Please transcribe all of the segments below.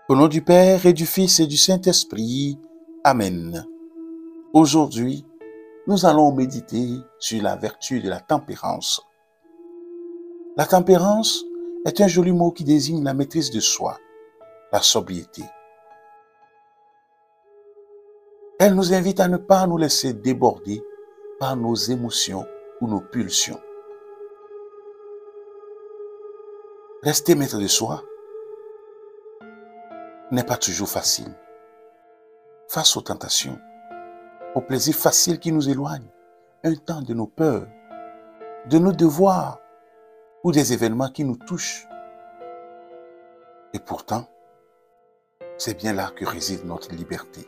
Au nom du Père et du Fils et du Saint-Esprit. Amen. Aujourd'hui, nous allons méditer sur la vertu de la tempérance. La tempérance est un joli mot qui désigne la maîtrise de soi, la sobriété. Elle nous invite à ne pas nous laisser déborder par nos émotions ou nos pulsions. Rester maître de soi n'est pas toujours facile. Face aux tentations, aux plaisirs faciles qui nous éloignent, un temps de nos peurs, de nos devoirs ou des événements qui nous touchent. Et pourtant, c'est bien là que réside notre liberté.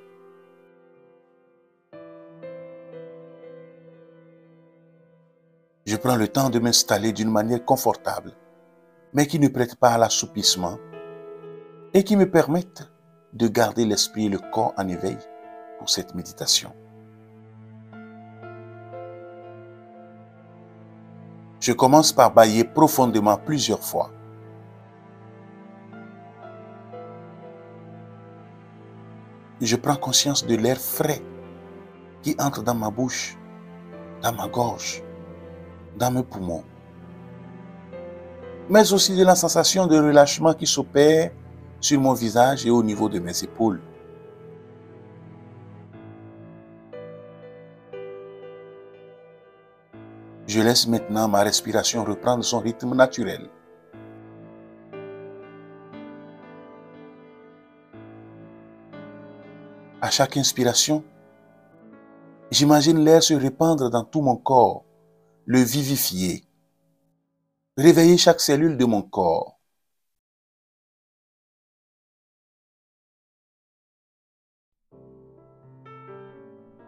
Je prends le temps de m'installer d'une manière confortable, mais qui ne prête pas à l'assoupissement et qui me permette de garder l'esprit et le corps en éveil pour cette méditation. Je commence par bâiller profondément plusieurs fois. Je prends conscience de l'air frais qui entre dans ma bouche, dans ma gorge, dans mes poumons, mais aussi de la sensation de relâchement qui s'opère sur mon visage et au niveau de mes épaules. Je laisse maintenant ma respiration reprendre son rythme naturel. À chaque inspiration, j'imagine l'air se répandre dans tout mon corps, le vivifier, réveiller chaque cellule de mon corps.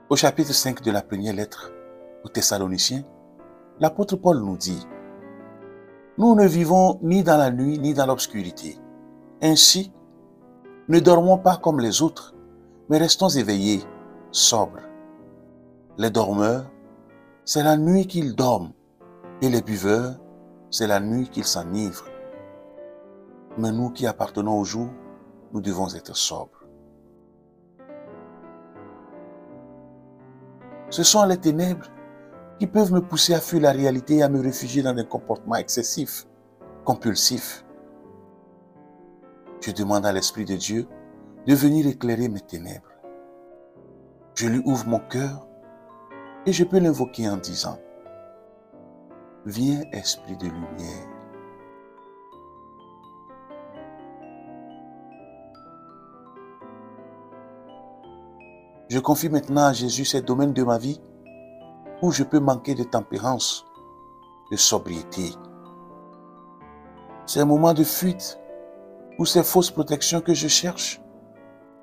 Au chapitre 5 de la première lettre aux Thessaloniciens, l'apôtre Paul nous dit: « Nous ne vivons ni dans la nuit ni dans l'obscurité. Ainsi, ne dormons pas comme les autres, mais restons éveillés, sobres. Les dormeurs, c'est la nuit qu'ils dorment, et les buveurs, c'est la nuit qu'ils s'enivrent. Mais nous qui appartenons au jour, nous devons être sobres. » Ce sont les ténèbres qui peuvent me pousser à fuir la réalité et à me réfugier dans des comportements excessifs, compulsifs. Je demande à l'Esprit de Dieu de venir éclairer mes ténèbres. Je lui ouvre mon cœur et je peux l'invoquer en disant: « Viens, Esprit de lumière. » Je confie maintenant à Jésus ces domaines de ma vie où je peux manquer de tempérance, de sobriété. Ces moments de fuite ou ces fausses protections que je cherche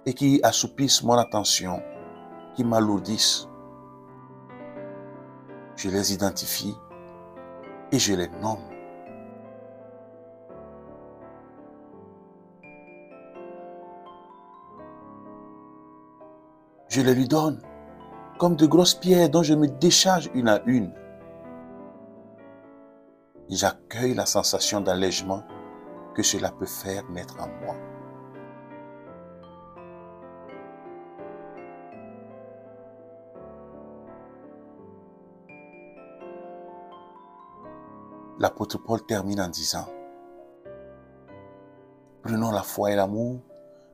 et qui assoupissent mon attention, qui m'alourdissent. Je les identifie et je les nomme. Je les lui donne comme de grosses pierres dont je me décharge une à une. J'accueille la sensation d'allègement que cela peut faire naître en moi. L'apôtre Paul termine en disant: « Prenons la foi et l'amour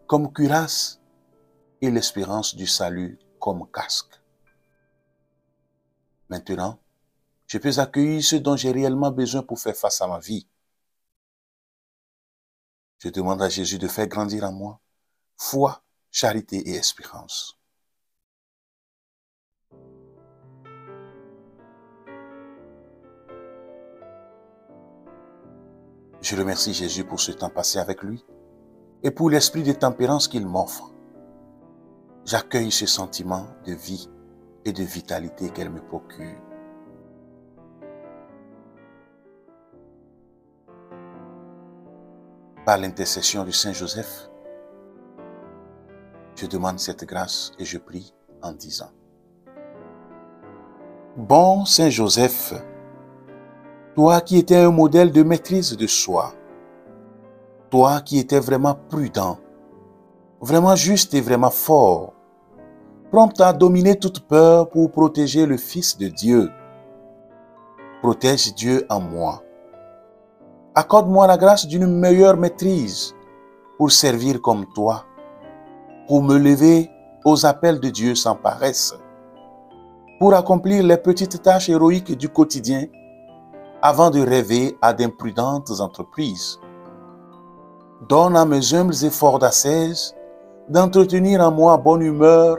comme cuirasse et l'espérance du salut comme casque. » Maintenant, je peux accueillir ce dont j'ai réellement besoin pour faire face à ma vie. Je demande à Jésus de faire grandir en moi foi, charité et espérance. Je remercie Jésus pour ce temps passé avec lui et pour l'esprit de tempérance qu'il m'offre. J'accueille ce sentiment de vie et de vitalité qu'elle me procure. Par l'intercession du Saint Joseph, je demande cette grâce et je prie en disant: « Bon Saint Joseph, toi qui étais un modèle de maîtrise de soi, toi qui étais vraiment prudent, vraiment juste et vraiment fort, prompt à dominer toute peur pour protéger le Fils de Dieu. Protège Dieu en moi. Accorde-moi la grâce d'une meilleure maîtrise pour servir comme toi, pour me lever aux appels de Dieu sans paresse, pour accomplir les petites tâches héroïques du quotidien avant de rêver à d'imprudentes entreprises. Donne à mes humbles efforts d'ascèse d'entretenir en moi bonne humeur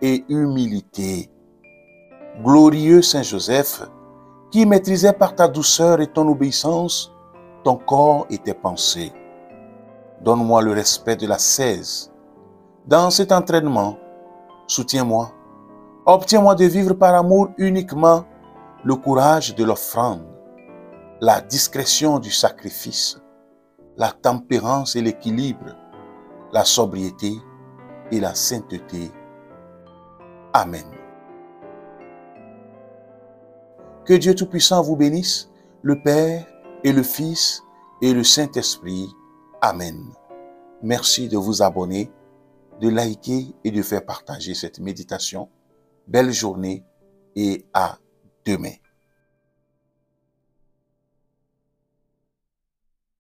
et humilité. Glorieux Saint Joseph, qui maîtrisait par ta douceur et ton obéissance ton corps et tes pensées. Donne-moi le respect de l'ascèse. Dans cet entraînement, soutiens-moi. Obtiens-moi de vivre par amour uniquement le courage de l'offrande, la discrétion du sacrifice, la tempérance et l'équilibre, la sobriété et la sainteté. Amen. Que Dieu Tout-Puissant vous bénisse, le Père et le Fils et le Saint-Esprit. Amen. Merci de vous abonner, de liker et de faire partager cette méditation. Belle journée et à demain.